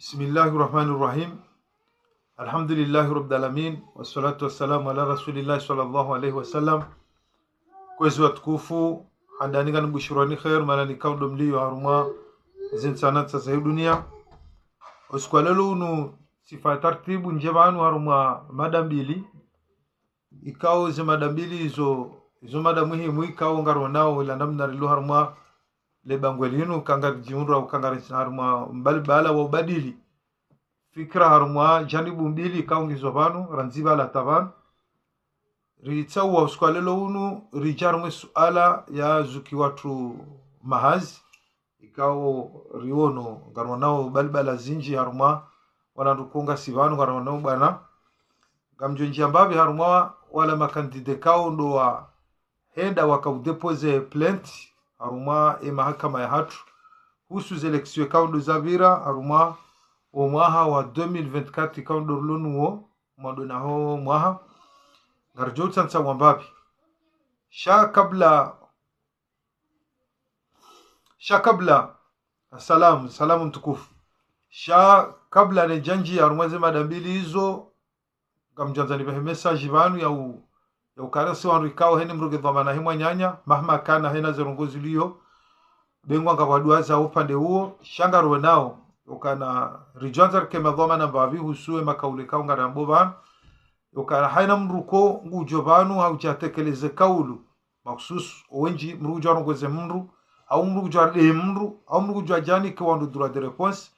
Bismillahirrahmanirrahim. Alhamdulillahi rabbil alamin wassalatu wassalamu ala rasulillahi sallallahu alaihi wasallam. Kwezi watukufu handani kan bushurani khair malani kaundo mliyo haruma zin sanat sasa dunia. Oskwalelo unu sifa tartibu njebanu haruma madambili. Ikao ze madambili izo mada muhimu ikao ngaro nao ila namna rilu haruma le bangwelinu kangar jiunra au kangar haruma mbali wa ubadili fikra haruma janibu mbili kaungizo vanu ranziba la tavan ritsawa uskwalelo unu rijarumwe suala ya zuki watu mahazi ikao riono ngaronao balibala zinji haruma wala ndukunga sivanu ngaronao bana gamjonji ambabi haruma wala makandide kao ndo wa henda wakaudepose plenty haruma mahakama ya hatu husu zeleksio kaundo zavira haruma o mwaha wa 2024 kaundo lunuo madona ho mwaha ngarjotsan sa wambabi sha kabla salamu mtukufu sha kabla ne janji haruma ze madambili hizo gamjanzani be message vanu ya ukarasi wa rikao heni mruge dhamana himwa nyanya mahma kana hena zerongozi liyo bengwa ngabadua za upande huo shangarwe nao ukana rijanzar kema dhamana babi husue makaule kao ngarambo van ukana haina mruko ngujobanu haujatekeleze kaulu maksus wenji mrujo rongoze mru au mrujo de mru au mrujo jani kwa ndo droit de réponse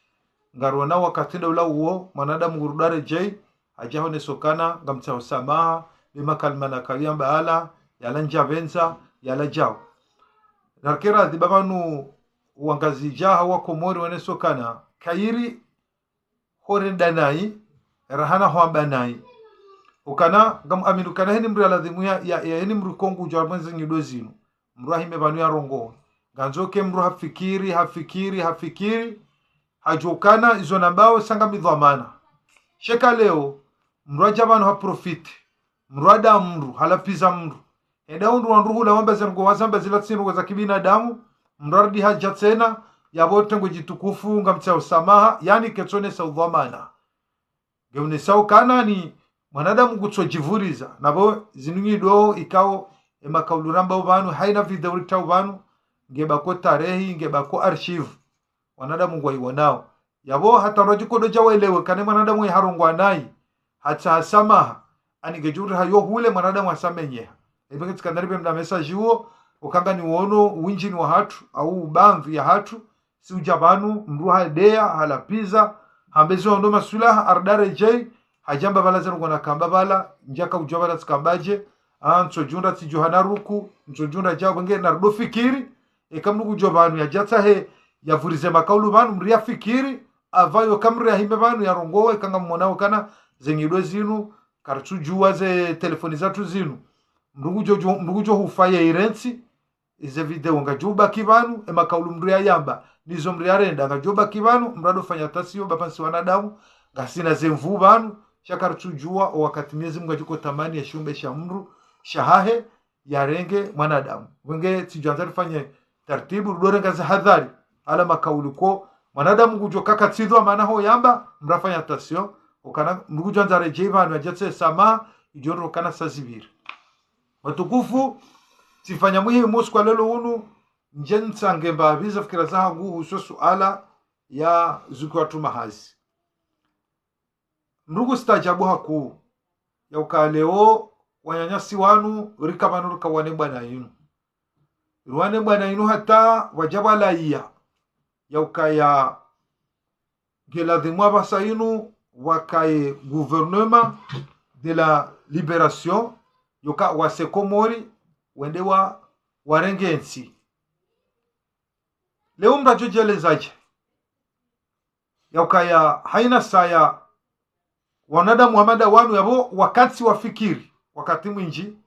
ngarwe nao wakatenda ula huo manadamu ngurudare jay ajahone sokana ngamtsa usamaha bima kalmana kayamba ala yala njavenza yala jao narkera dibabanu wangazi jaha wako mori wanesokana kairi horendanai rahana hoambanai ukana gam aminukana heni mri aladhimu ya heni mri kongu jarmanzi ngidozinu mruahime banu ya rongo ganzoke mru hafikiri hajokana izo nambao sanga midhamana sheka leo mruajabanu haprofite mruada mru halapiza mru enda undu wanruhu la wamba zengo wazamba zilatsinru za kibinadamu mradi haja tena yabote ngo jitukufu ngamtsa usamaha yani ketsone sa udhamana geune saukana ni mwanadamu gutsojivuriza nabo zinungi do ikao emakauluramba ubanu haina video rita ubanu ngeba ko tarehi ngeba ko archive wanadamu ngwa iwonao yabo hata rojiko do jawelewe kane mwanadamu harongwa nai hata samaha ani gejuri hayo hule mwanadamu asamenye ebe katika ndaribe mda message huo ukanga ni uono winjini wa hatu au ubamvi ya hatu si ujabanu mruha dea halapiza hambezo ndo masulaha ardare jay hajamba balaza ngona kamba bala njaka ujobala tkambaje anso junda ti johana ruku nso junda jabo nge nardo fikiri ekamnu ujobanu ya jatsa he yavurize makaulu banu mria fikiri avayo kamri ya himbe banu ya rongowe kanga mmonao kana zengido zinu karchu juwa ze telefoni zatu zinu mrugujo hufaye irensi ize video ngajuba kibanu emakaulu mria yamba nizo mria renda ngajuba kibanu mrado fanya tasio bapansi wanadamu ngasina zemvu banu shakarchu juwa wakati miezi mgajuko tamani ya shumbe sha mru shahahe ya renge mwanadamu wenge tijanzari fanye tartibu rudore ngaza hadhari ala makaulu ko mwanadamu gujo kaka tsidwa manaho yamba mrafanya tasio ukana mrugujo anzare jeba na jetse sama ijoro kana sazivir watukufu sifanya muhimu kwa lelo unu njensa ngemba biza fikira zangu huso suala ya zuki watu mahazi mrugu stajabu haku ya ukaleo wanyanyasi wanu rikabanu rikawane bwana yinu ruwane bwana yinu hata wajabala iya ya ukaya geladhimwa basa yinu wakaye gouvernement de la libération yoka wasekomori wendewa warengensi leo mrajojelezaje yaukaya haina saya wanada muhamada wanu yabo wakati wafikiri wakati mwinji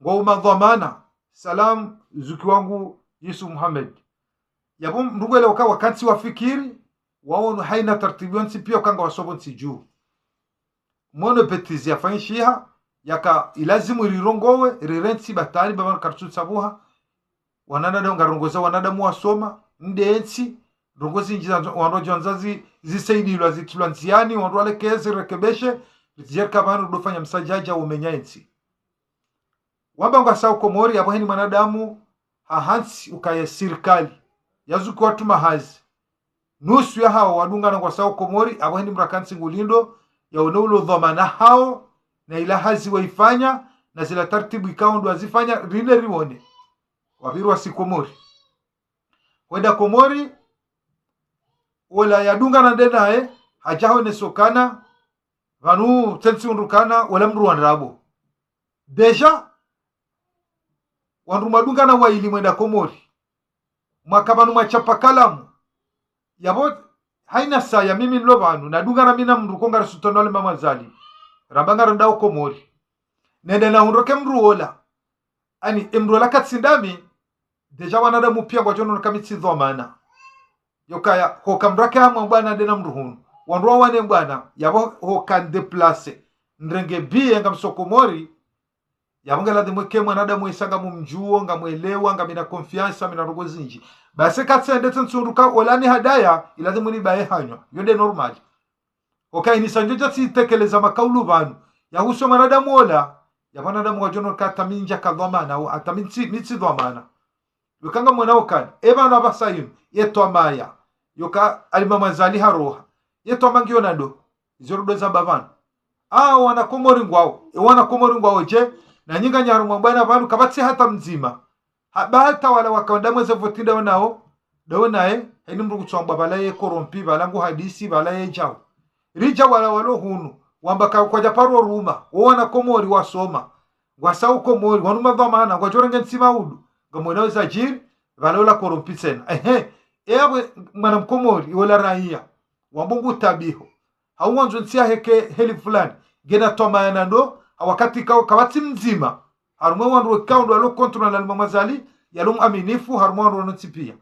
ngoma dhamana salam zuki wangu Yesu Muhammad yabo mrugele wakati wafikiri waonu haina tartibionsi pia kanga wasobonsi juu mono petizi yafanyishiha yaka ilazimu rirongowe rirensi batani baban kartu sabuha wanada ngarongoza wanada muwasoma ndensi ndongo zinji wandu jonzazi zisaidilwa zitulwa nziani wandu wale kezi rekebeshe zjerka banu dofanya msajaja umenyaensi wamba ngasa Komori abo heni mwanadamu hahansi ukaya serikali yazuki watu mahazi nusu ya hao wadungana kwa sao Komori abo heni mrakansi ngulindo ya unaulo dhamana hao na ila hazi waifanya na zila tartibu ikao ndo azifanya rile riwone wabiru wa si Komori wenda Komori wala yadunga na ndenae hajaho nesokana vanu tensi undukana wala mru wandrabo deja wandu madunga na waili mwenda Komori mwakabanu mwachapa kalamu yabo haina saya mimi nlo banu nadunga na mina mru konga rasutonole mama zali rabanga randao Komori nende na hunroke mru ola ani mru ola katsindami deja wanadamu pia kwa jono kamitsi dhamana yokaya hokamrake hamwe bwana ndena mruhunu wanduwa wane bwana yabo hokan deplace ndrenge biye ngam Komori yabo ngala de mweke mwanadamu isanga mumjuo ngamwelewa ngamina confiance mina rogo zinji base katsende tsunduka olani hadaya ilazimu ni bae hanywa yonde normal okay ni sanjoja tsitekeleza makaulu banu yahuso mwanadamu ola yabanadamu wajono kataminja kadhamana au ataminti mitsi dhamana yokanga mwanao kan ebana abasayinu yeto amaya yoka alimama zali haroha yeto amangio nando izorudo za bavana wana Komori ngwao je na nyinga nyaru mwabana banu kabatsi hata mzima habata wala wakawanda mweze votinda wanao dawe nae haini mrugu tswamba balaye korompi balangu hadisi balaye jao rija wala walo hunu wamba kwa japaro ruma wana Komori wasoma wasau Komori wanu madhamana kwa jorenge nsima udu gamwena za jiri balola korompi tena ewe mwana Komori wala raia wambungu tabiho hauwanzo nsia heke heli fulani gena toma ya nando wakati kawati mzima harumwe wandu kaundo alo kontrola na mamazali yalum aminifu harumwe wandu notipia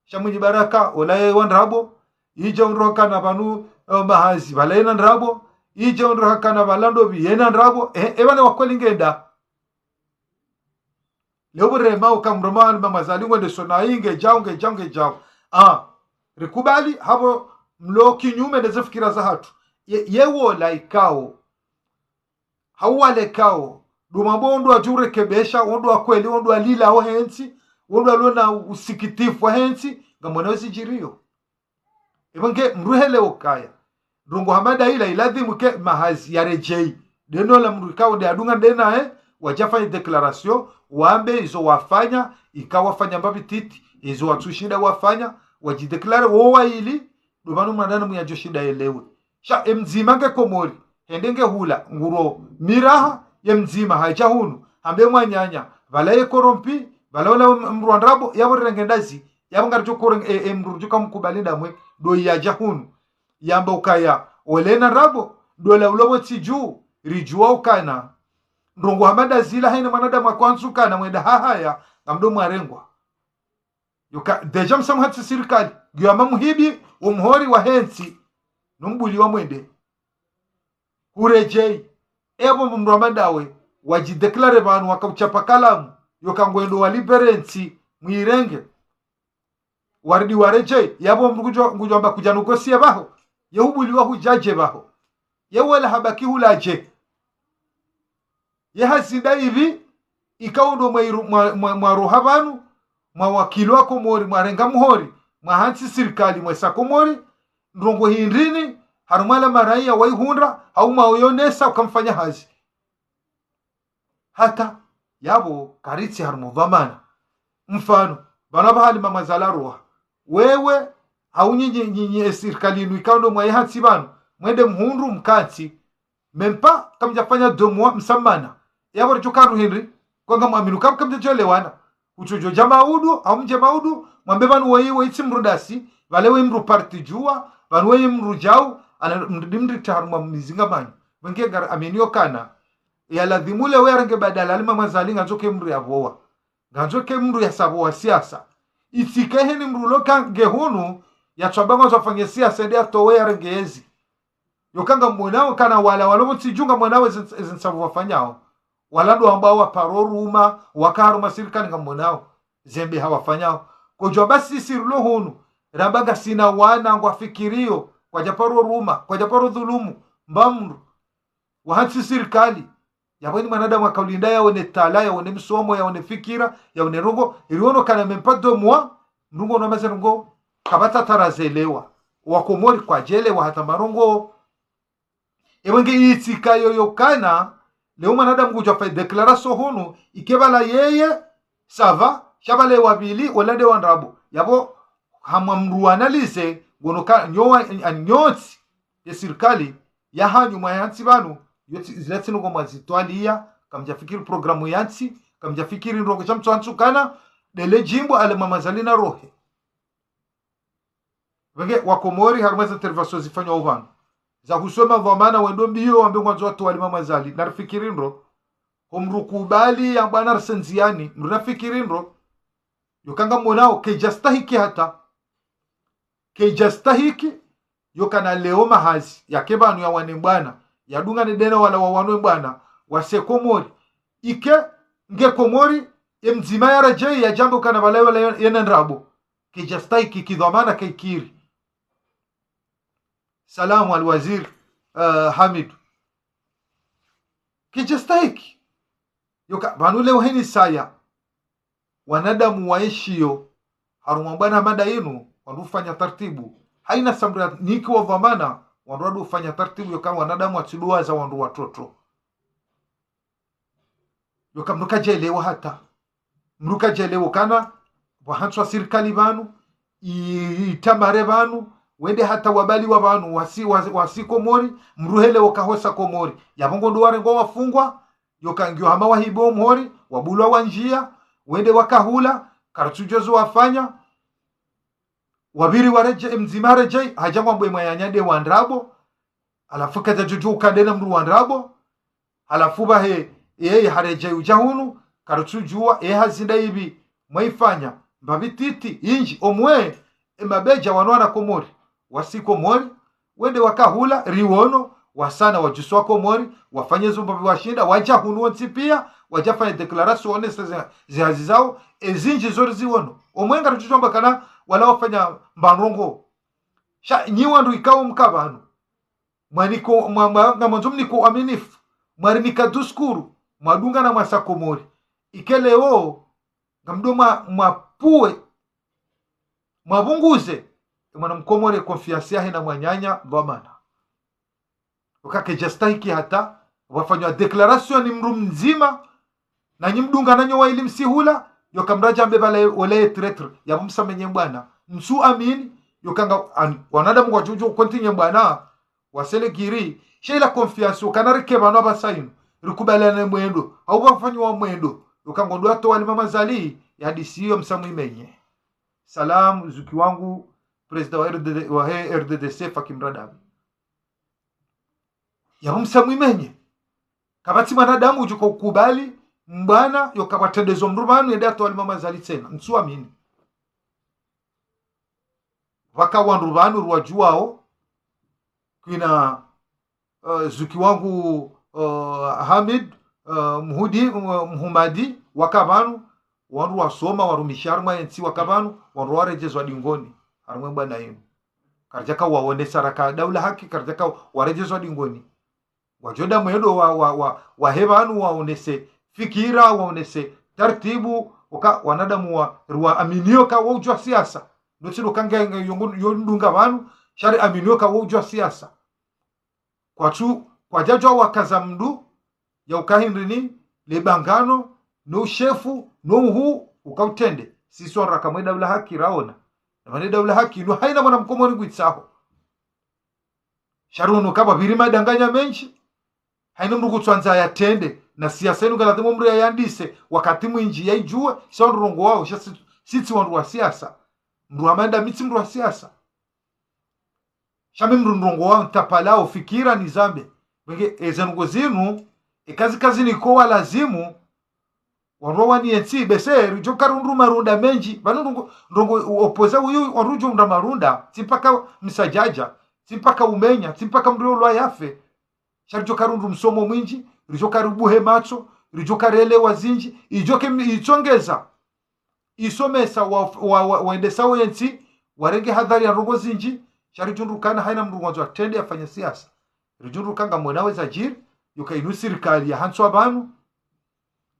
shamunyi baraka wala wandrabo ije unroka na banu mahazi balaina ndrabo ije unroka na balando biena ndrabo ebane wakweli ngenda leo mau kamroma mamazali ngende sona inge jao rikubali habo mlo kinyume ndeze fikira za hatu yewo laikao hawale kao dumabondo ajure kebesha ondo akweli ondo alila ho hensi ondo alona usikitifu hensi ngamonawezi jirio ebange mruhele okaya ndongo hamada ila iladhimu ke mahazi ya rejei deno la mrukao de adunga ndena wajafanya declaration waambe izo wafanya ikawafanya mbabi titi izo watushinda wafanya wajideklare wowa ili dubanu mwanana muyajoshinda elewe sha emzimange Komori hendenge hula nguro miraha ya mzima haja hunu hambe mwanyanya balaye korompi balaola mrwandrabo yabo rengendazi yabo ngarjo koreng mrujuka mkubalinda mwe do yaja hunu yamba ukaya olena rabo do la ulobo tiju rijua ukana ndongo hamada zila haina manada makwansu kana mwenda hahaya ngamdo mwarengwa yoka deja msamu hatsi sirikali gyama muhibi umhori wa hensi numbuli wa mwende urejei ebo mrwamandawe wajideklare banu wakauchapa kalamu yoka ngwendo wa liberensi mwirenge waridi warejei yabo ngujomba kujanugosia baho yehubuli wa hujaje baho yewala habaki hulaje yehasida hivi ikaundo mwaroha banu mwawakili wa Komori mwarenga muhori mwahansi sirikali mwesa Komori ndrongo hindrini harumala maraia waihundra au maoyonesa ukamfanya hazi hata yabo karitsi harumuvamana mfano bana bahali mama zalaroha wewe haunyinyi sirikali nuikaundo mwaihansi banu mwende mhundu mkansi mempa kamjafanya domwa msamana yabo richukaru hindri kwanga mwaminu kamjajolewana uchojo jamaudu au mje maudu mwambe banu wewe itsimrudasi vale we mru parti jua banu we mru jau ana mdimri taruma mizinga manyu wenge gar amenio kana ya ladhimule we range badala alima mazali ngazoke mru ya voa ngazoke mru ya saboa siasa itikehe ni mru loka ngehunu ya tsabango zafanye siasa ndia towe ya rangezi yokanga mwanao kana wala walomo tijunga mwanawe zinsabu wafanyao walando ambao waparoruma wakaruma sirikani ngamwanao zembe hawafanyao kujwa basi sirulo hunu Rambaga sina wana ngwa fikirio kwa japaro ruma kwa japaro dhulumu mbamru wahansi serikali yabweni mwanadamu akaulinda yaone tala yaone msomo yaone fikira yaone rongo iliono kana mempado mwa ndungo no mazerongo kabata tarazelewa wakomori kwa jele wa hata marongo ewenge itika yoyokana leo mwanadamu kujwa fa declaration hunu ikebala yeye sava shabale wabili walade wandrabo yabo hamamru analyse gonoka nyowa anyotsi ya serikali ya hanyu mayansi banu yoti zilati ngo mazitwalia kamjafikiri programu yansi kamjafikiri ndogo chamtu ansukana dele jimbo ale mamazalina rohe wenge wakomori harmaza intervention zifanywa uvano za kusoma dhamana wendo mbio wambe mwanzo watu wali mamazali narifikiri ndo umrukubali ya bwana arsenziani mnafikiri ndo yokanga monao kejastahiki hata kejastahiki yokana leo mahazi yakebanu ya wane bwana yadunga ni dena wala wawanwe bwana wasekomori ike nge komori emzima ya rajai ya jambo kana wala wala yenenrabo kejastahiki kidhamana kaikiri. Salamu alwazir Hamid kejastahiki yoka banu leo heni saya wanadamu waishio harumambana mada yenu wanufanya tartibu haina samra niki wa dhamana wanradu ufanya tartibu yoka wanadamu atidua za wandu watoto yoka mnuka jelewa hata mnuka jelewa kana wahanswa serikali banu itamare banu wende hata wabali wa banu wasi komori mruhele wakahosa komori yabongo nduware ngo wafungwa yoka ngyo hama wahibo mhori wabulwa wanjia wende wakahula karatujozo wafanya wabiri wareje mzimare jai hajangwa mbwe mayanyade wandrabo alafu kaza juju ukandena mru wandrabo alafu bahe yeye hareje ujahunu karutujua hazinda hivi mwaifanya mbabititi inji omwe emabeja wanwana komori wasiko mori wende wakahula riwono wasana wajuswa komori wafanye zumba washinda wajahunu onsipia wajafanya declaration honeste zihazi zao ezinji zori ziwono omwenga rutuchomba kana wala wafanya mbanrongo sha nyiwandu ikawo mkabanu mwaniko mwanzo mniko aminifu mwari mikaduskuru mwadunga na mwasakomori ikeleo ngamdoma mwapue mwabunguze mwana mkomore confiance yahe na mwanyanya dhamana ukake justahiki hata wafanywa declaration ni mru mzima na nyimdunga nanyo wa ili msihula yokamraja mbebala ole tretre ya msamenye bwana msu amini yokanga wanadamu kwa juju kontinye bwana wasele giri sheila confiance ukanarike bana basainu rikubalana mwendo au wafanywa mwendo yokangondo ato wali mama zali ya hadisiyo msamu imenye. Salam zuki wangu president wa RDDC fakimradabi ya msamu imenye kabati mwanadamu ujuko kukubali mbana yokabatendezo mrumanu yende ato wali mama zali tena msu amini waka wanrubanu ruwajuao kuna zuki wangu Hamid Muhumadi wakabanu wanru wasoma warumisharma yensi wakabanu wanru warejezwa dingoni harumwe bwana yenu karjaka waone saraka daula haki karjaka warejezwa dingoni wajoda mwedo wa hebanu waonese fikira waonese tartibu wanadamu wa ruwa aminio ka wujwa siasa notino kange yondunga banu shari aminio ka wujwa siasa kwa jajwa wakaza mdu ya ukahindrini lebangano no shefu no hu ukautende sisi wanraka mweda ula haki raona na mweda ula haki no haina mwana mkomori ngwitsaho sharuno kaba birima danganya menshi haina mrugu twanza ya tende na siasa inu galatimo mru ya yandise wakati mwinji ya ijue sa wanrongo wao sisi wanru wa siasa mru amanda miti mru wa siasa shame mru nrongo wao ntapalao fikira ni zambe wenge ezenungo zinu kazi nikowa lazimu wanrowa ni ensi bese rijo karundu marunda menji banu ndongo opoza uyu warujo unda marunda simpaka msajaja simpaka umenya simpaka mrio lwa yafe sharijo karundu msomo mwinji rijo karubuhe macho rijo karele wazinji ijoke ichongeza isomesa waende sawo yensi warenge hadhari ya rongo zinji shari jundukana haina mrungozo atende afanya siasa rijundukanga mwenawe zajiri yuka inu serikali ya hansu abanu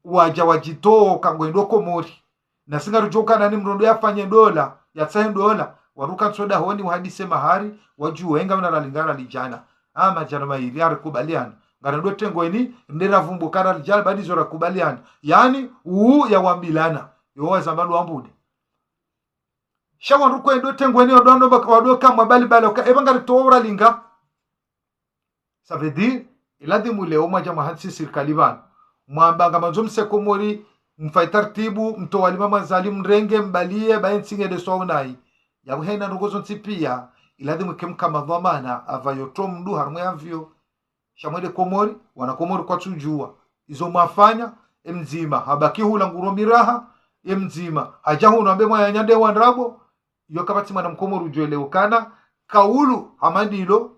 waja wajito kangwendo komori na singa rujokana ni mrondo yafanye dola ya tsahe dola waruka nsoda honi wahadise mahari waju wenga wana lingana lijana ama jana mairi ya rekubaliana ngana tengo ini ndera vumbu kara lijana badi zora kubaliana yani ya wambilana yowa zamanu wambude shawa ruko ndo tengo ini odondo baka wadoka mwabali baloka ebanga ritora linga ça veut dire iladhimu leo maja mahansi serikali bana mwambanga manzomse komori mfaitartibu mtowalima mazali mrenge mbalie bayensinge de saunai yabu hena ngozo ntipia iladhimu kemkama dhamana avayoto mdu harmwe avyo shamwede komori wana komori kwa tujua izo mafanya emzima habaki hula nguro miraha emzima hajahu nambe mwa nyande wanrabo yo kabati mwana mkomori ujueleo kana kaulu hamandilo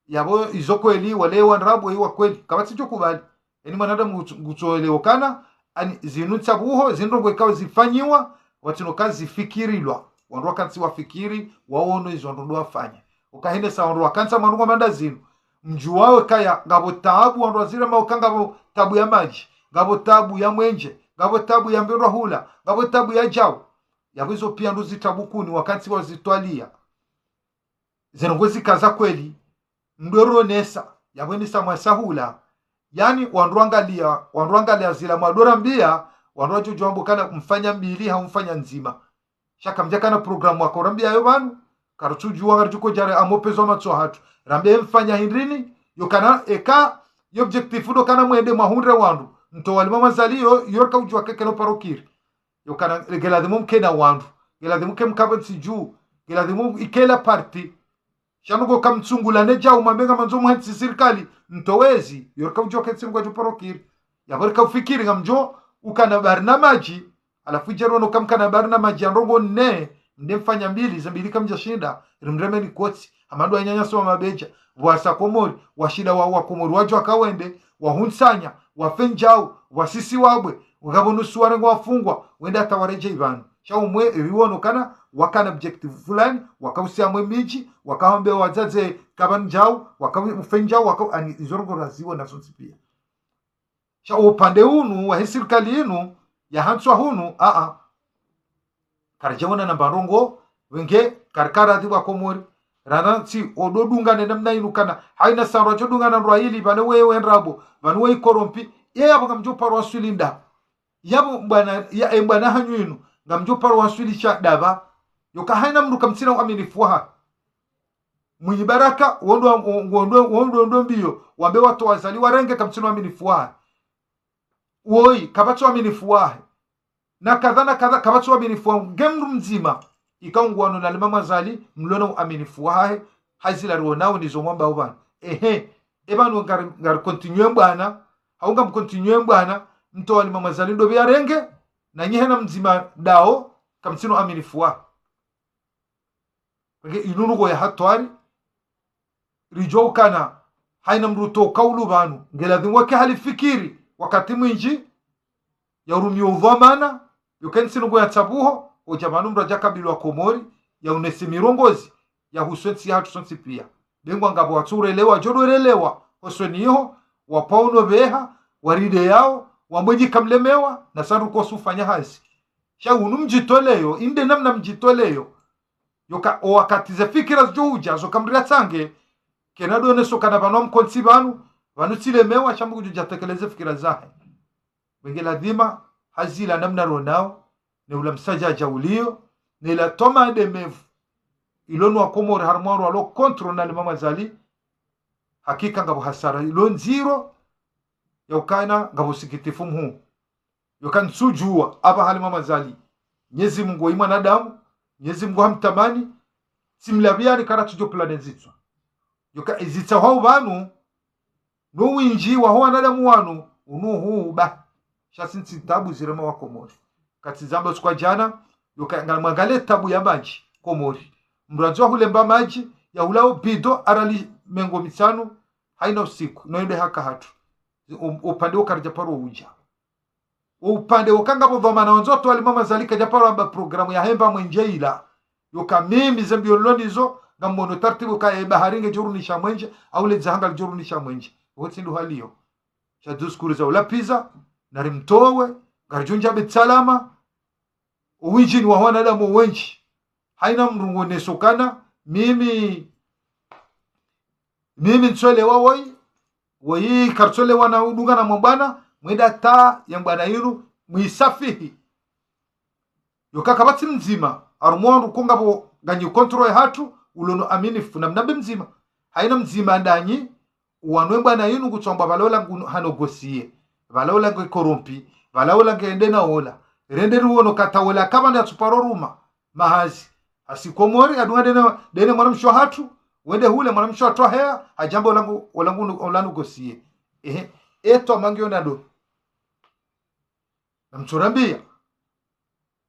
yabo izo kweli wale wanrabo hiwa kweli kabati chokubali eni mwanadamu ngutoelewa kana ani zinutsa buho zinrongo ikawa zifanyiwa watino kazi fikirilwa wanrwa kansi wafikiri waono izo ndo wafanya ukahende sa wanrwa kansa manungo manda zinu mjuwawe kaya ngabo tabu wanrwa zira maukanga tabu ya maji ngabo tabu ya mwenje ngabo tabu ya mbirwa hula ngabo tabu ya jao yabizo pia ndo zitabu kuni wakansi wazitwalia zinrongo zikaza kweli ndoro nesa yabweni samwa sahula yani wanruangalia zila mwadora mbia wanruaju jombo kana kumfanya mbili haumfanya nzima shaka mjakana programu wako rambia yo banu karutujuwa karutuko jare amopezo matso hatu rambia mfanya hindrini yokana eka objective do kana mwende mahundre wandu mto walima mazaliyo yorka ujwa kekelo parokiri yokana geladhimu mkena wandu geladhimu kemkabansi juu geladhimu ikela party shanugo kamtsungula neja umambenga manzo muhensi serikali mtowezi yorka ujo ketsingo juporokiri yaborka ufikiri ngamjo ukana barnamaji alafu jero no kamkana barnamaji andongo ne ndemfanya mbili zambili kamja shinda rimremeni kotsi amando anyanya so mabeja wasa komori washida wa komori wajo akawende wahunsanya wafenjao wasisi wabwe ngabonu suware ngwafungwa wenda tawareje ibanu shaumwe riwono kana wakana objective fulani wakausia mwe miji wakaombe wazaze kabanjao wakafenjao waka izorgo raziwo na sonsi pia sha upande hunu wa serikali inu ya hanswa hunu karajewona na barongo wenge karkara dhiwa komori rana si ododunga ne namna inu kana haina saro chodunga na royili bane wewe nrabo bane wewe korompi yeye apo kamjopa rwasulinda yabo bwana ya bwana hanyu inu ngamjopa rwasulisha daba yoka haina mruka mtsina aminifuha mwenye baraka wondo mbio wambe watu wazali warenge kamtsina aminifuha woi kabatso aminifuha na kadhana kabatso aminifuha gemru mzima ikaungwano na limama zali mlona aminifuha hazila ruonao nizo mwamba ubana ebanu ngar continue bwana haunga mkontinue bwana mto wa limama zali ndo biarenge na nyehena mzima dao kamtsino aminifuha Porque inunugo ya hatwari rijo kana haina mruto kaulu banu ngeladhimu ke halifikiri wakati mwinji ya urumio udhamana yukensi nugo ya tabuho ojamanu mraja kabili wa komori ya unesi mirongozi ya huswensi ya hatu sonsi pia bengwa ngabo waturelewa jodorelewa osoniho wapauno beha waride yao wamweji kamlemewa na saru kosu fanya hazi sha unu mjitoleyo inde namna mjitoleyo yoka wakati ze fikira zuja zo kamria tsange kenado ne sokana banom konsi banu banu tilemewa chambu kujuja tekeleze fikira zahe wenge ladhima hazila namna ronao ne ula msaja jaulio ne la toma de mevu ilonu wa komori harmoro alo kontro na mama zali hakika ngabo hasara ilon zero yokana ngabo sikitifu mhu yokan sujua aba hali mama zali nyezi Mungu ima na damu nyezi Mungu hamtamani simlabiani karatu jo planezitwa yoka izitsa hao banu no winji wa ho anadamu wanu unuhu ba shasinti tabu zirema wa komori kati zamba kwa jana yoka ngamangale tabu ya maji komori mranzo hulemba maji ya ulao bido arali mengo mitano haina usiku noende haka hatu upande ukarja paro uja upande ukanga bo dhamana onzoto alimama zalika japaro amba programu ya hemba mwenjeila yoka mimi zambiolonizo ngamono tartibu ka baharinge jurunisha mwenje au le zahanga jurunisha mwenje wote ndo halio cha duskuru za ulapiza na rimtowe garjunja bitsalama uwinjini wa wanadamu wenji haina mrungu nesokana mimi nsole wawoi wayi kartole wana udunga na mbana mwenda ta ya mbana yiru mwisafihi yoka kabati mzima arumwandu kunga bo ganyi control hatu ulono aminifu na mnabe mzima haina mzima ndanyi wanwe mbana yinu kutsomba balola hanogosie balola korompi balola ngende na ola rende ruono katawela kama nda tuparoruma mahazi asikomori adunga dene mwana mshwa hatu wende hule mwana mshwa toa hea ajambo olangu gosie eto mangyo nado na mchorambia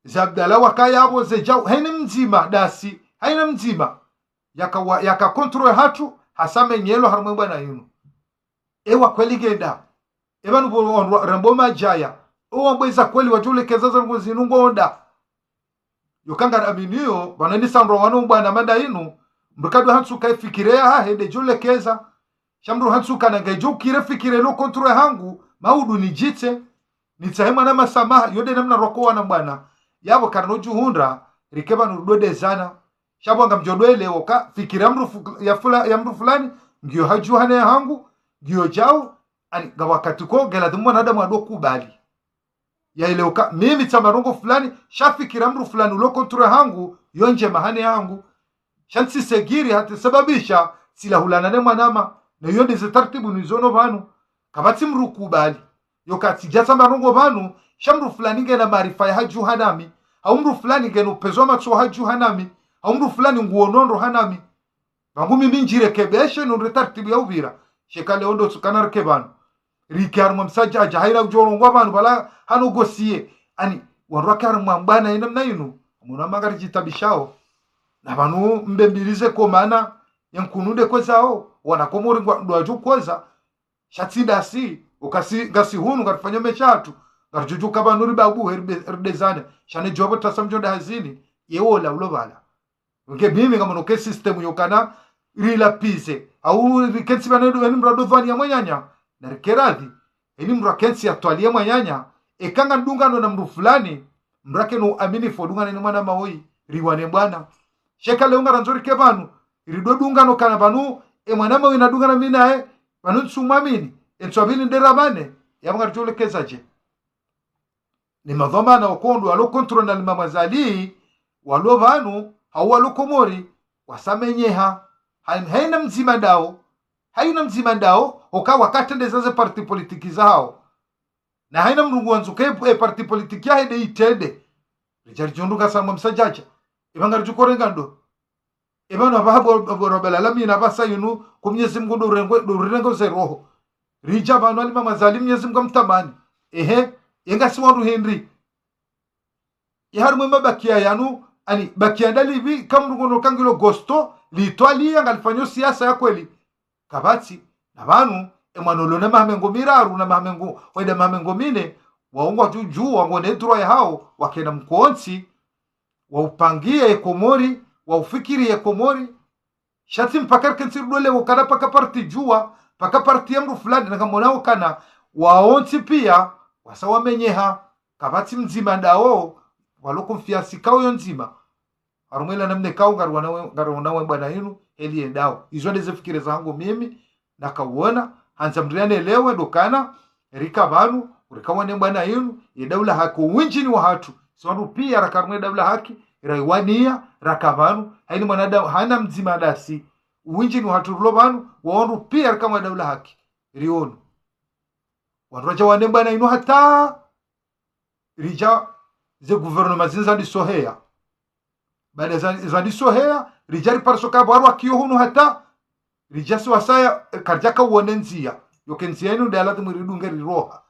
zabdala wakaya abo zejau haina mzima dasi haina mzima yaka control hatu hasame nyelo harumwe bwana yinu ewa kweli genda ebanu bo rambo majaya uwa mbweza kweli wajule kezaza nguzinungo onda yokanga aminio banani sandro wanu bwana manda yinu mbukadu hansu kai fikirea ha hede jule keza shamru hansu kana ngejo kire fikire lo control hangu maudu ni jite nitsahema na masamaha yode namna rokowa na bwana yabo karno juhundra rikeba nurudode zana shabo ngamjodwele oka fikira mru fulani ngiyo hajuhane hangu ngiyo jao ani gawakati ko gela dumwa nada mwado kubali ya ile oka mimi tamarongo fulani shafikira mru fulani ulo kontra hangu yonje mahane hangu shansi segiri hata sababisha sila hulana ne mwanama na yonde ze taratibu nizono banu kabati mru kubali yokati jasa marongo banu shamru fulani ngena maarifa ya hajuhanami au mru fulani ngena upezo matso hajuhanami au mru fulani nguonondo hanami bangu mimi njirekebeshe no retartibu ya uvira shekale ondo tsukana rekebano rikar mamsaja ajahaira ujorongwa banu bala hano gosie ani wanrakar mwambana ina mnainu muna magari jitabishao na banu mbembilize komana yankunude kozao wanakomori ndo koza shatsinda si ukasi gasi hunu garfanya mechatu garjuju kabanuri babu herdezane shane jobo tasamjonda hazini yeola ulobala nge bimi kama no system yokana rilapize au rikensi banedo eni mrado vani ya mwanyanya na rikeradi eni mrakensi atwalia mwanyanya ekanga ndungano na mru fulani mrake no amini fodunga ni mwana maoi riwane bwana sheka leunga ranzori kebanu irido dungano kana banu mwana maoi na dungana minae banu tsumamini entswabili nderabane yamanga jole kezaje ni madhoma na okondo alo control na limamazali walo banu hawalo komori wasamenyeha haina mzima ndao oka wakatende zaze parti politiki zao na haina mrungu wanzuke parti politiki ya hede itende rijari jonduka sama msajaja ibangari jukorenga ndo ibanu abaha robela lami na basa yunu kumnyezi mgundu urengo zeroho rija banu alima mazali mnyezi mkamtamani yenga siwaru henry yaharu mwema bakia yanu ani bakia ndali hivi kamrungono kangilo gosto litwali yangalifanyo siasa ya kweli kabati na banu emwanolo na mahamengo miraru na mahamengo wenda mahamengo mine waungwa juju wangone dro ya hao wakena mkonsi waupangie ekomori waufikiri ekomori shati mpaka kensiru dole wakana paka parti jua paka parti yamru fulani na kamonao kana waonti pia wasawa menyeha kabati mzima ndao waloko mfiasi kao yonzima arumela namne kao ngarunawe bwana yinu elie ndao izode zefikire zangu mimi nakauona hanza mriane lewe dokana erika banu urikawane bwana yinu yedaula haki winjini wa hatu swandu pia rakarumwe daula haki raiwania rakavanu haini mwanadamu hana mzima dasi winjini wa hatu rulobanu waondu pia rakamwe daula haki rionu wanroja wane bwana yinu hata rija ze gouvernement zinzandi sohea baada zandi sohea rijari parsoka baru akiohunu hata rijasi wasaya karjaka wonenzia yokenzia inu ndala tumuridunge riroha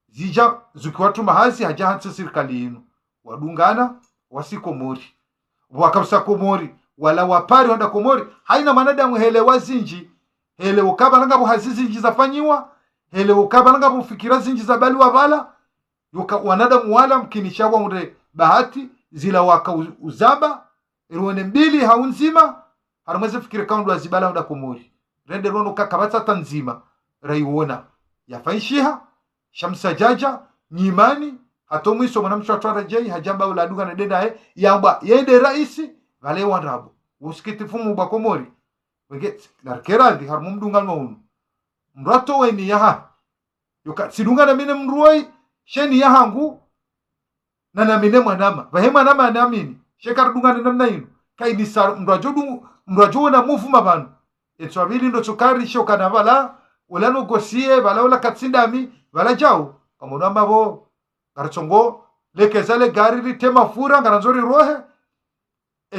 zija zukiwatu mahazi haja hansa serikali inu wadungana wasikomori wakabsa komori wala wapari wanda komori haina manadamu hele wazinji hele ukaba nanga buhazizi zinji zafanyiwa hele ukaba nanga bufikira zinji za bali wabala yoka wanadamu wala mkinishawa unde bahati zila waka uzaba irone mbili haunzima harumweze fikire kaundu azibala unda komori rende rono kakabata tanzima raiona yafaishiha shamsajaja nyimani hatomwiso mwanamsho atwara jei hajamba uladuga na dedae yamba yende raisi vale wandrabu usikiti fumu bakomori wenge larkerandi harumumdunga ngonu mrato weni yaha yoka sidunga na mine mruoi sheni yahangu na mine mwanama vahe mwanama anamini shekar dunga na namna inu kaidi sar mrajo na mufuma banu etswabili ndo chokari shoka na vala ulano gosie vala ula katsindami vala jau kamonamba bo garchongo lekezale gari ritema fura ngaranzori rohe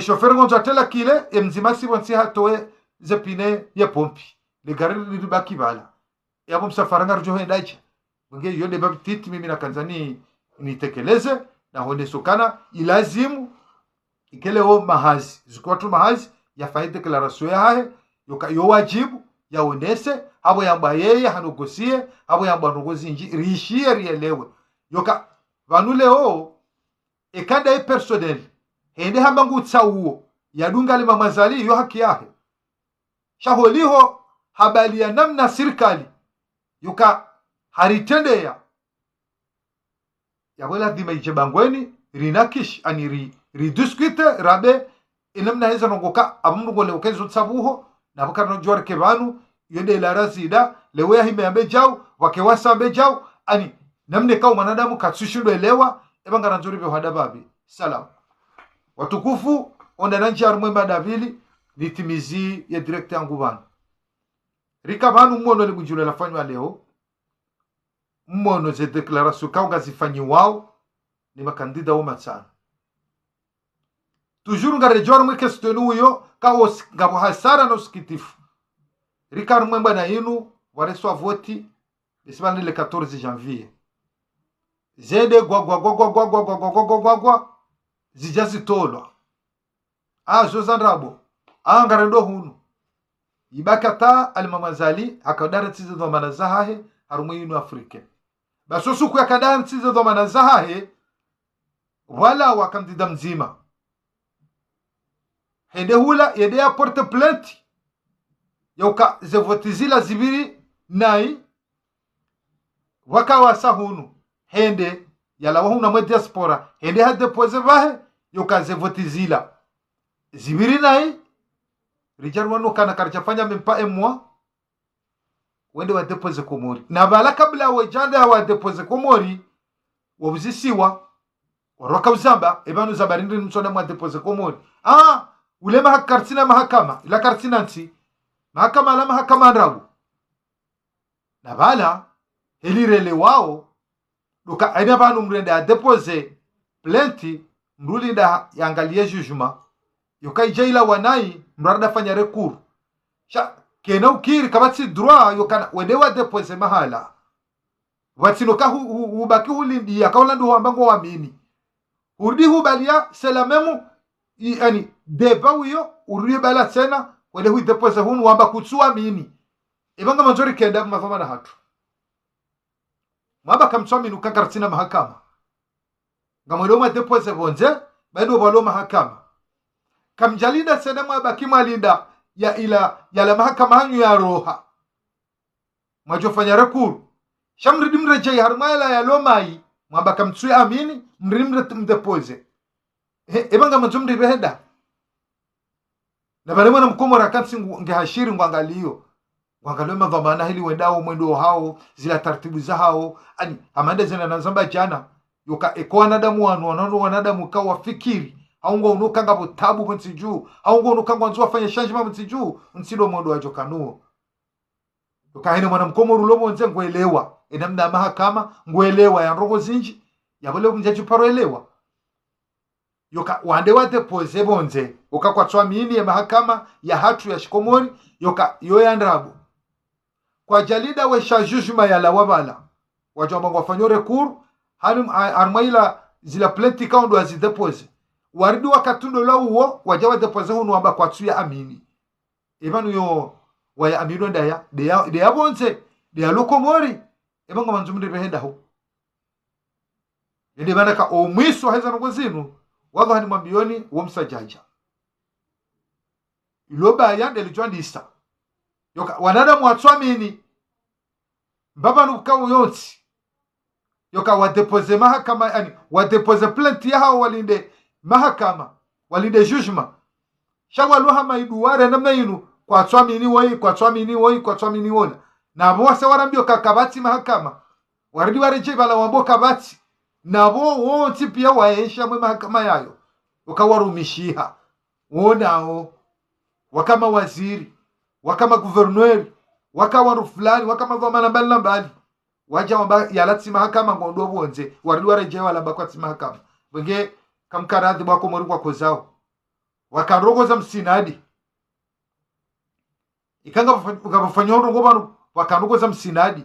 shofer ngonzo atela kile mzimasi wansi hatoe zepine ya pompi le gari libaki vala yabo msafara ngarjo hendaje nge yode babtiti mimi na kanzani nitekeleze na honde sokana ilazimu ikele o mahazi zikwatu mahazi ya faida declaration ya hae yo wajibu ya onese habo yamba yeye hanogosie habo yamba nogozinji rishie rielewe yoka vanule o ekanda personnel hende hamba ngutsa uo yadunga le mamazali yo haki yake shaholiho habali ya namna serikali yoka haritendea yabola dima ijebangweni rinakish ani ridiscute rabe inamna heza nongoka abumugole okezo tsabuho nabuka no jorke banu yende la razida lewe hime ambe jau wakewasa ambe jau ani namne kao manadamu katsushindo elewa ebanga nzuri be hadababi salam watukufu onda nanchi arumwe Davili litimizi ya direct yangu bana rikabanu mmono libujule lafanywa leo mmono ze declaration kauga zifanyi wao ni makandida wa matsana toujours ngarejora mwe questionu uyo kawo ngabo hasara no skitifu rikaru mwemba na inu wareswa voti bisibani le 14 janvier zede gwa zijazi tolwa zozandrabo ngarendo hunu ibakata alimamazali akadara tize dhamana zahahe harumwe inu afrike basosuku yakadara tize dhamana zahahe wala wakandida mzima hende hula yede ya porte plainte yoka zevotizila zibiri nai waka wasa hunu hende yala wahuna mwe diaspora hende ha depose vahe yoka zevotizila zibiri nai rijaru wanu kana karchafanya mimpa emwa wende wa depose komori na bala kabla wajanda wa depose komori wabuzisiwa waroka uzamba ebanu zabarindi msona mwa depose komori ule mahakartina mahakama ila kartina nti mahakama la mahakama ndabu na bala helirele wao duka aina banu mrende a depose plainte mrulinda yangalie jugement yoka ijaila wanai mrada fanya recours sha kena ukiri kabati droit yoka wende wa depose mahala watino ka ubaki hulindi yakaula ndo ambango waamini urdi hubalia sela memu yani deva uyo urudi bala tena wende hui depose hunu wamba kutsua mini ibanga manzori kenda mafama na hatu mwaba kamtswa minu kakartina mahakama ngamweloma depose bonze bado balo mahakama kamjalinda sena mwaba kimalinda ya la mahakama hanyu ya roha mwajofanya rekuru shamridi mrejei harumala ya lomai mwaba kamtsui amini mrimre mdepose ebanga manzumri beheda na bale mwana mkomora kansi ngehashiri ngwangalio madhamana hili wendao mwendo hao zila taratibu za hao ani amanda zina nazamba jana yoka ekwana damu wanadamu kawa fikiri haungo unukanga botabu mtsiju haungo unukanga nzwa fanya changement mtsiju nsido mondo ajokanuo yoka hine mwana mkomoro lomo nze ngwelewa enamna mahakama ngwelewa ya rogo zinji yabole mjaji paroelewa yoka wande wate pose bonze yoka kwa tswa mini ya mahakama ya hatu ya shikomori yoka yoya ndrabu kwa jalida we shajujuma ya la wabala wajomba wafanyo recours harmaila zila plainte kaundo azidepose waridi wakatundo la uwo wajawa depose hunu wamba kwa tsuya amini ebanu yo waya amino ndaya de ya bonze de ya lokomori ebango manzumri behenda ho ende banaka omwiso heza ngozinu waga hani mambioni wo msajaja iloba yande lijwandisa yoka wanadamu watswamini baba nukau yonsi yoka wadepose mahakama yani wadepose plainte yao walinde mahakama walinde judgment shawaluha maiduware namna inu kwa tswamini woi na bose warambio kakabati mahakama waridi wareje bala wambo kabati na bo wonti pia waesha mwe mahakama yayo ukawarumishiha wonao wakama waziri wakama guverneri wakawaru fulani wakama vamana mbali waja wamba yalati mahakama ngondo bonze waridi wareje wala bakwati mahakama wenge kamkaradhi bako mori kwa kozao wakarogoza msinadi ikanga ukabafanya urongo banu wakarogoza msinadi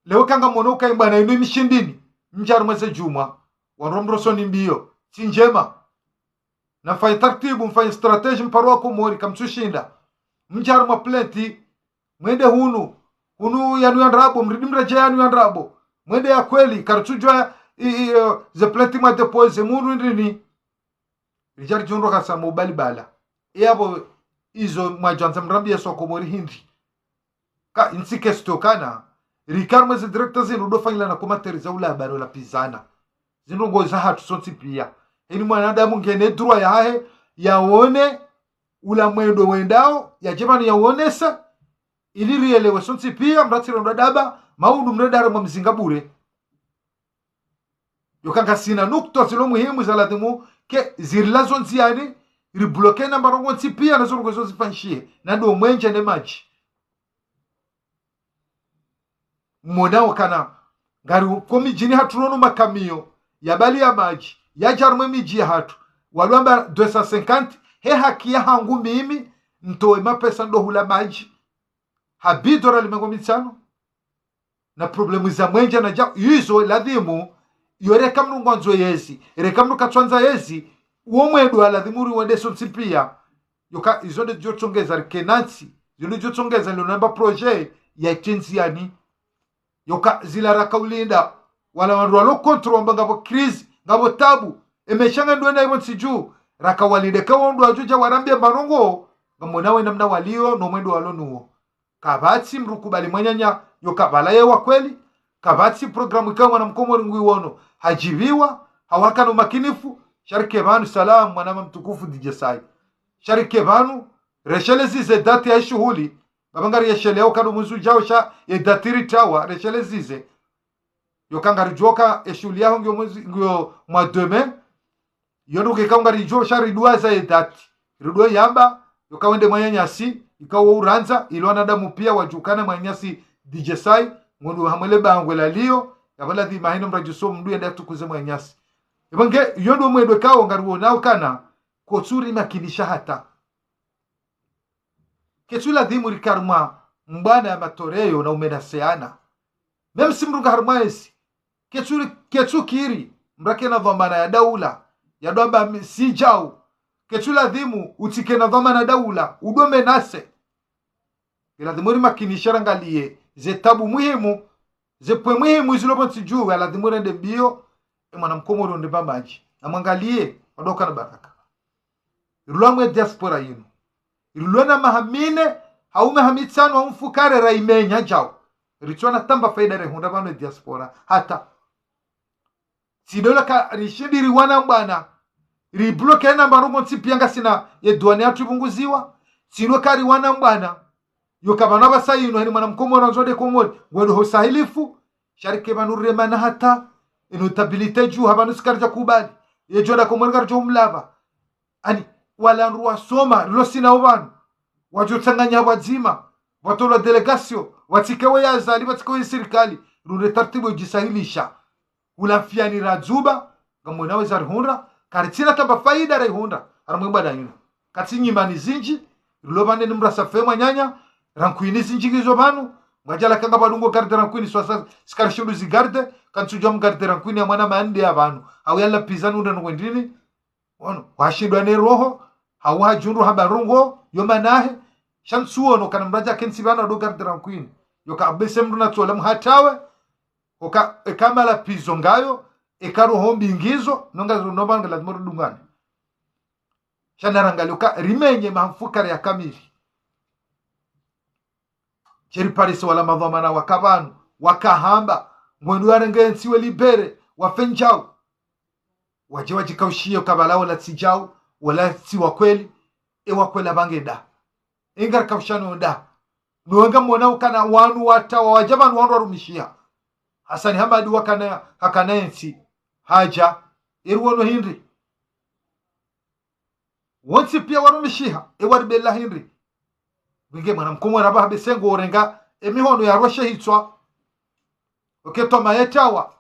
leo kanga monoka imbana ino mishindini mjaru mweze juma wanromrosoni mbio sinjema na mfanye taratibu mfanye strategy mparwa ko mori kamtushinda mjaru mwa plenti mwende hunu yanu yandrabo mridi mreje yanu yandrabo mwende ya kweli karutujwa ze plenti mwa depose muru ndini rijari jonro kasa mobali bala yabo izo mwajanza mrambi ya soko mori hindi ka insike stokana rikarmo ze director zinu do fanyila na komateriza ula habari la pizana zinu ngoza hatu sonti pia eni mwanadamu ngene droit yahe yaone ula mwendo wendao ya jebani yaonesa ili rielewe sonti pia mratiro ndadaba maundu mredare mwa mzingabure yokanga sina nukto zilo muhimu za ladimu ke zirilazo nziani ribloke na marongo ntipia na zoro gozo zifanshie na ndo mwenje ne maji mona wakana ngari komi jini haturono makamio ya bali ya maji ya jarumwe miji ya hatu walwamba 250 he haki ya hangu mimi ntoe mapesa ndo hula maji habidora limengo mitano na problemu za mwenje na ja yuzo ladhimu yore kamnungo nzo yezi ere kamnu katwanza yezi uomwedu aladhimuri wendeso nsipia yoka izonde jotongeza rikenansi zino jotongeza lio namba projet ya tenziani yoka zila rakaulinda wala wandu walo kontro ngabo krizi ngabo tabu emeshanga ndwenda ibo nsiju rakawalinde kawondo ajuja warambia marongo ngamonawe namna walio no mwendo walo nuo kabati mrukubali mwanyanya yoka balaye wa kweli kabati programu kama na mkomori ngui wono hajiviwa hawaka no makinifu sharike banu salam mwanama mtukufu dijesai sharike banu reshele ze dati ya shughuli babangari ya sheleo kanu muzu jao sha ya datiri tawa reshele zize yokangari joka eshuli yao ngyo mwa deme yono kekangari jo sha ridua za ya dati ridua yamba yokawende mwanyanyasi ikawa uranza ilwana damu pia wajukana mwanyanyasi dijesai ngondo hamwele bangwela liyo yabala di mahino mrajuso mdu yenda tukuze mwanyanyasi ibange yondo mwedwe kawo ngaruo nao kana kotsuri makinisha hata ketula dhimu rikarma mbana ya matoreyo na umenaseana mem simrunga harmaisi ketsu kiri mrake na dhamana ya daula ya doba si jau ketula dhimu utike na dhamana daula udome nase ila dhimuri makinisha rangalie zetabu muhimu zepwe muhimu zilobonsi juu ala dhimuri ende bio mwana mkomoro ndeba maji na mwangalie wadoka na baraka irulwa diaspora yinu irulwa na mahamine haume hamitsano haumfukare raimenya jao richuana tamba faida rehunda bano diaspora hata sidola ka rishidiri wana mbana ribloke na marungo ntipianga sina yeduane atu ibunguziwa sino kari wana mbana yokabana basayino hani mwana mkomoro nzode komori ngwedo hosahilifu sharike banurre mana hata inotabilite juu habanu sikarja kubali yejoda komorgar jo mlava ani wala nruwa soma losina ubanu wajotanganya wazima watola delegasio watikewe ya zali watikewe serikali rune tartibu jisahilisha ulafiani razuba ngamonawe zarhunda karitina tamba faida rehunda aramweba dayino katsinyi mani zinji lobane nimrasa fema nyanya rankuini zinji gizo banu mwajala kanga badungo garde rankuini swasa skarshindu zigarde kansujo mgarde rankuini ya mwana mande abantu au yalla pizanu ndo ngwendini wono washindwa ne roho hawa junru habarungo yomanahe shansuo no kana mraja kensi bana do garde rankuini yoka abesemru na tola mhatawe oka ekamala pizo ngayo ekaro hombi ngizo nonga no banga la mordungane shanarangaluka rimenye mahfukari ya kamili cheri parisi wala madhamana wakabanu wakahamba ngwendu yarengensiwe libere wafenjao waje wajikaushie kabala wala tijao wala si wakweli wakwela bangeda ingar kaushano nda nuwenga mwana ukana wanu watawa wajabanu wanu warumishia Hasani Hamadi wakana hakanensi haja irwono hinri wonsi pia warumishiha waribela hinri winge mwana mkumwe rabaha besengo orenga emihono ya roshe hitswa oketoma yetawa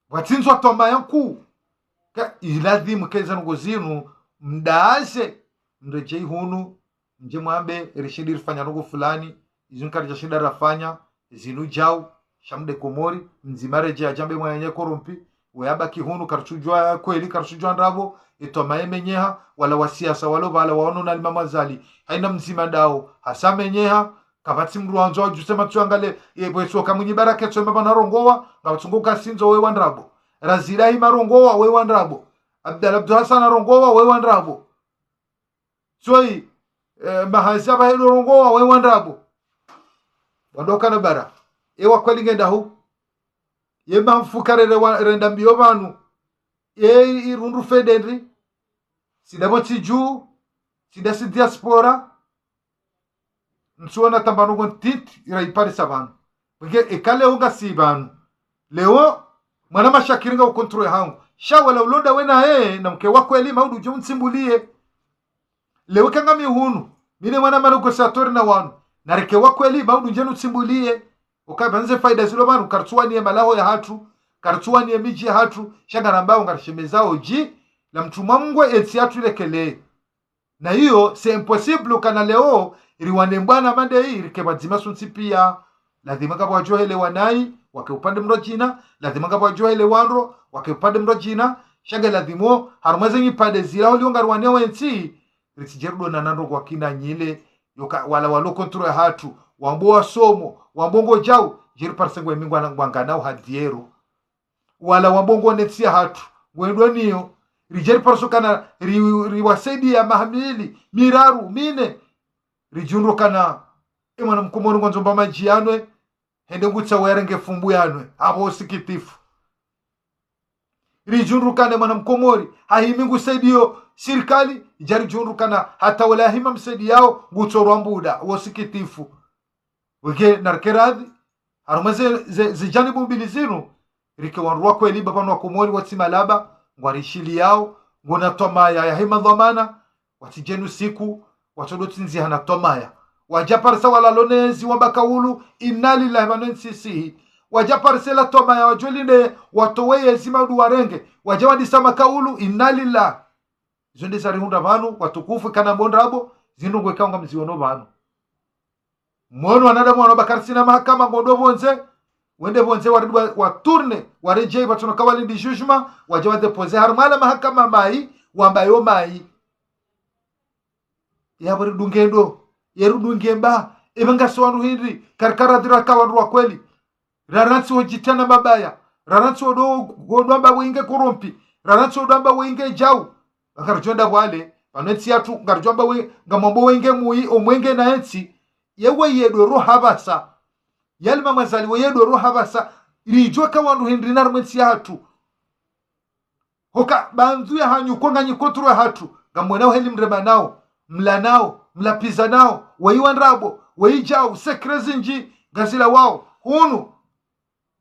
watsinzwa toma yanku ka iladhimu keza ngozinu mdaase mrejei hunu nje mwambe rishidir fanya nugu fulani izunkari jashida rafanya zinu jau shamde komori mzimare je ajambe mwenye korumpi weyaba kihunu karchujwa kweli karchujwa ndabo itoma yemenyeha wala wasiasa wala wala waono na mama zali haina mzima ndao hasa menyeha kavatsi mruanzo jusema tuangale bweso kamunyi baraka tsoma bana rongowa ngabatsunguka sinzo we wandrabo razira hi marongowa we wandrabo Abdul Hassan rongowa we wandrabo soi mahasaba hilo rongowa we wandrabo wadoka na bara kweli ngenda hu yema mfukarere renda mbio banu irundu fedendri sidaboti juu sidasi diaspora nsuona tambanugo tit iraipari sabanu bige ekale unga sibanu leo mwana mashakiringa ukontrole hangu shawala ulonda wena na mke wako elima udu jumtsimbulie leo kanga mihunu mine mwana manugo satori na wanu nareke wako elima udu njenu tsimbulie ukabanze faida zilo banu kartuani malaho ya hatu kartuani miji ya hatu shagarambao ngarishemezao ji la mtumwa mngwe etsi hatu lekele na hiyo c'est impossible kana leo iriwane mbwana mande hii rikebadzima sunsi pia lazima kaba wajohele wanai wake upande mrojina lazima kaba wajohele wanro wake upande mrojina shaga lazimo harmaze nyipade zira oli ongarwane wensi ritijerudo na nando kwa kina nyile yoka wala walo kontrole hatu wamboa somo wambongo jau jiri parsengo emingwa na ngwanganao hadiero wala wambongo netsia hatu wendwa niyo rijeri parso kana riwasedi ya mahamili miraru mine rijunro kana mwana mkumonu ngonzomba majianwe hende ngutsa werenge fumbu yanwe abo sikitifu rijunro kana mwana mkomori hahimingu sediyo sirikali jari junro kana hata wala hima msedi yao ngutsorwa mbuda wo sikitifu weke narkeradhi harumaze zijanibu mbili zinu rike wanruwa kweli baba na kumori watsimalaba ngwarishili yao ngona tomaya ya hema dhamana watijenu siku watodotsinzi hana tomaya wajaparsa wala lonezi wabakaulu inna lillahi wa inna ilaihi wajaparsa la tomaya wajolinde watoweye zima duwarenge wajawadi sama kaulu inna lillahi zonde sari hunda banu watukufu kana bondrabo zinungwe kaunga mziono banu mono anada mwana bakarsina mahakama ngondo bonze wende bonze waturne warejei batono kawali ndi jugement wajawa depose harmala mahakama mai wambayo mai yabari dungendo yeru dungemba ebanga swanu hindi karkara dira kawandu wa kweli raransi wajitana mabaya raransi wodo gondamba winge korompi raransi wodamba winge jau akarjonda wale panetsi yatu ngarjomba we ngamombo winge muyi omwenge na ensi yewe yedo roha basa yalima mazali we yedo roha basa rijwa kawandu hindi narmensi hatu hoka banzu ya hanyu konga nyikotro hatu ngamwena heli mrema nao mla nao mlapiza nao weiwandrabo weijao sekrezinji gazila wao hunu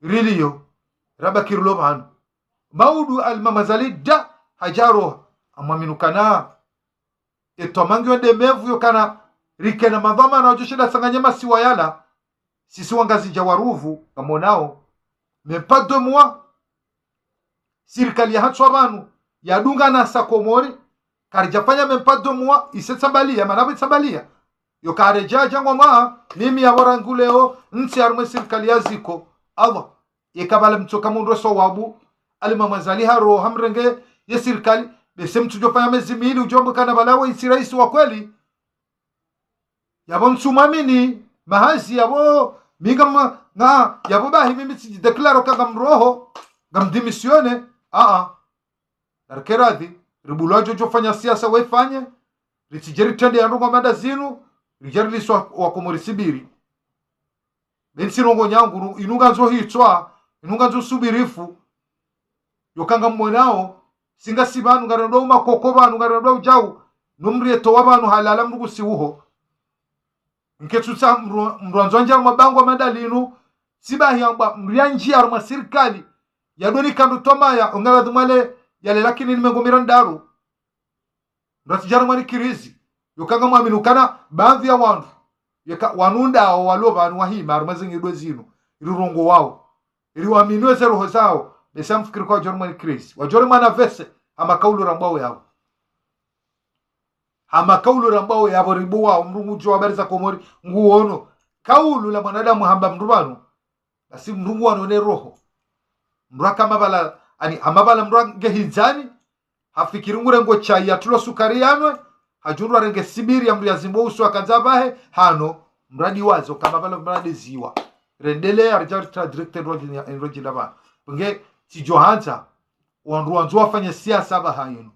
riliyo rabakirulo banu maudu almamazali da hajaro amaminukana etomangiyo demevu yokana rikena madhama na wajoshida sanganyema siwa yala sisi wangazi jawaruvu kamonao mepa 2 mois sirikali ya hatu wabanu yadunga na sakomori karijafanya mempa 2 mois isetsambalia manabu itsambalia yokareja jangwa maa mimi ya waranguleo nsi harume sirikali ya ziko Allah yekabala mtoka mundu so wabu alimamazali haro hamrenge ya sirikali bese mtujofanya mezimili ujombo kana balawa isiraisi wa kweli yabo msumamini mahazi yabo minga nga yabo bahi mimi sijideklaro kanga mroho ngamdimisione arkeradhi ribulajo jofanya siasa waifanye litijeri tende ya ndongo mada zinu rijeri liswa wakomori sibiri bensi rongo nyangu inunga nzo hitwa inunga nzo subirifu yokanga mmonao singa sibanu ngarondo makoko banu ngarondo ujau numrieto wabanu halala mrugu siuho nketutsa mrwanzo anja mabango madalinu sibahi yamba mrianji aruma serikali yadoni kandu tomaya ongala dumale yale lakini nimengomira ndaru ndatijaru mani kirizi yokanga mwaminukana baadhi ya wandu wanunda walo banu wahima arumazingi dozino irurongo wao ili waminwe roho zao besa mfikiri kwa German Chris wa German vese ama kaulu rambao yao ama kaulu rambao yao ribuwa umrungu jwa habari za komori nguono kaulu la mwanadamu hamba mrubano basi mrungu anone roho mraka mabala ani amabala mrange hinzani hafikiri ngurengo chai atulo sukari yanwe hajuru arenge sibiri ya mria zimbo usu akanzabahe hano mradi wazo kama bala mradi ziwa rendele arjata director roji laba bunge si johanza wanzu wafanye siasa bahayino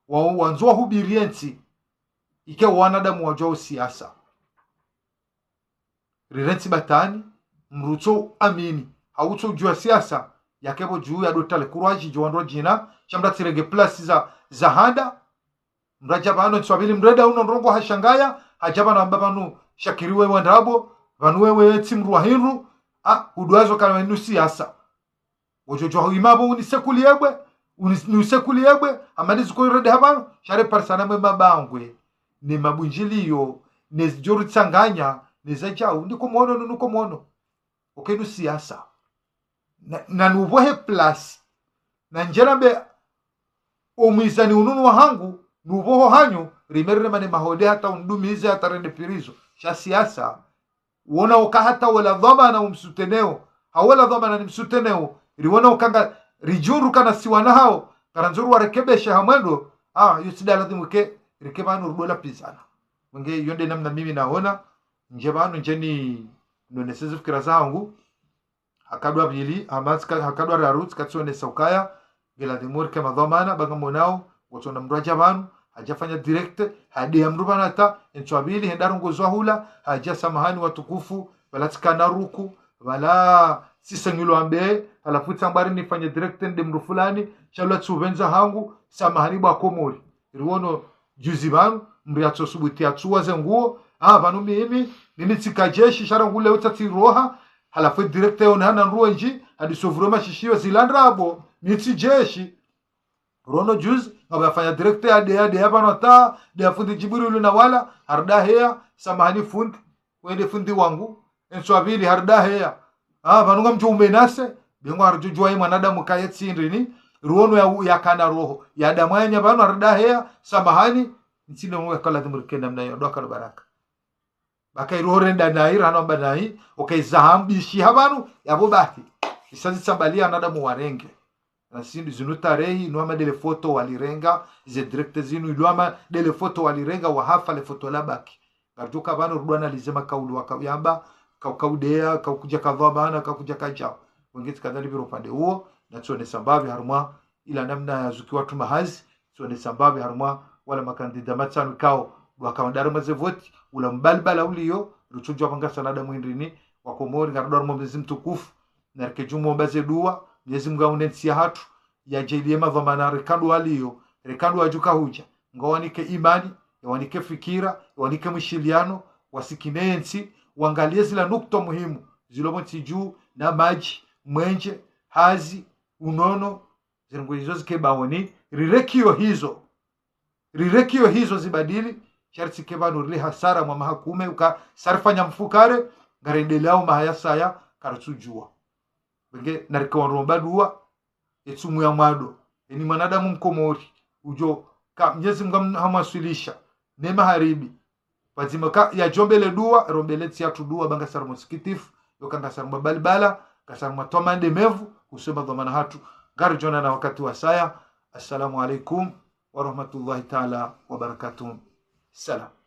wanzu hubiriensi ike wanadamu wajao siasa rirensi batani mruto amini hauto jua siasa yakebo juu ya dotale kurwaji jwandro jina chamda tirege plus za handa mrajabano tswabili mreda uno ndrongo hashangaya hajabana mbabanu shakiriwe wandabo vanwewe timruwa hinru hudwazo kana nu siasa wojojo imabo unisekuliebwe amadizi ko rede habano share parsana mwe mabangwe ni mabunjiliyo ne joru tsanganya ne zajau ndiko mono nuko mono okenu siasa na nuvohe plus na njerambe omwisani ununu wahangu nuvoho hanyu rimerere mane mahode hata undumize hata rende pirizo sha siasa uona oka hata wala dhamana umsuteneo hawala dhamana ni msuteneo riwona okanga rijuru kana siwana hao karanzuru warekebesha hamwendo yusidala dhimuke rikebanu rudola pizana munge yonde namna mimi naona njebanu njeni noneseze fikira zangu hakadwa bili amaska hakadwa rarut katsone saukaya gela dhimur kama dhamana bangamonao wotona mraja banu hajafanya direct hadi amrubana ta entwabili hendarungo zwahula haja samahani watukufu balatikana ruku wala sisangilo ambe alafu tambari nifanye direct ndi mru fulani chalwa tsuvenza hangu samahani bwa komori riwono juzi banu mriatso subuti atsuwa zenguo banu mimi tsikajeshi sharangule utati roha halafu direct yonana nruenji hadi sovroma shishiyo zilandrabo mitsi jeshi rono juz ngabafanya direct ade hapa nota de afundi jibril na wala harda hea samahani fundi wende fundi wangu enswabili harda hea vanunga mchume nase bingo arjujwa mwanadamu kayetsindrini ruono ya kana roho ya damanya banu harda hea samahani nsine mwe kala dhimurikenda mnayo doka baraka bakai rohorenda nayi rano banai okay zahambishi habanu yabo bati isazi sambalia anadamu warenge na sindu zinutarehi nuama dele foto walirenga ze direct zinu iluama dele foto walirenga wahafa le foto labaki garjuka banu rudwana lizema kaulu wakayamba kaudea kaukuja kadhabana kaukuja kajao wengine kadhali biro pande huo na tuone sababu harma ila namna ya zuki watu mahazi tuone sababu harma wala makandida matano kao wakawandara mazevoti ula mbalbala uliyo ruchujwa panga sanada mwindrini wakomori ngarodar mwezi mtukufu na rekejumo mbaze dua Mwenyezi Mungu aunensia hatu ya jailie madhamana rekadu aliyo rekadu ajuka huja ngawanike imani yawanike fikira yawanike mshiliano wasikinensi uangalie zila nukta muhimu zilomoti juu na maji mwenje hazi unono ziringo hizo zikebawoni rirekio hizo zibadili sharti kebanu rile hasara mwa mahakume uka sarfanya mfukare ngarendelao mahayasaya karutujua benge narikawa romba duwa etsumu ya mwado eni mwanadamu mkomori ujo ka Mwenyezi Mungu hamwasilisha nema haribi wazima ka ya jombele duwa rombele tia tudua banga sarmo sikitifu yokanga sarmo balbala kasarmo tomande mevu usema dhamana hatu garjona na wakati wa saya. Assalamu alaikum wa rahmatullahi ta'ala wa barakatuh. Salam.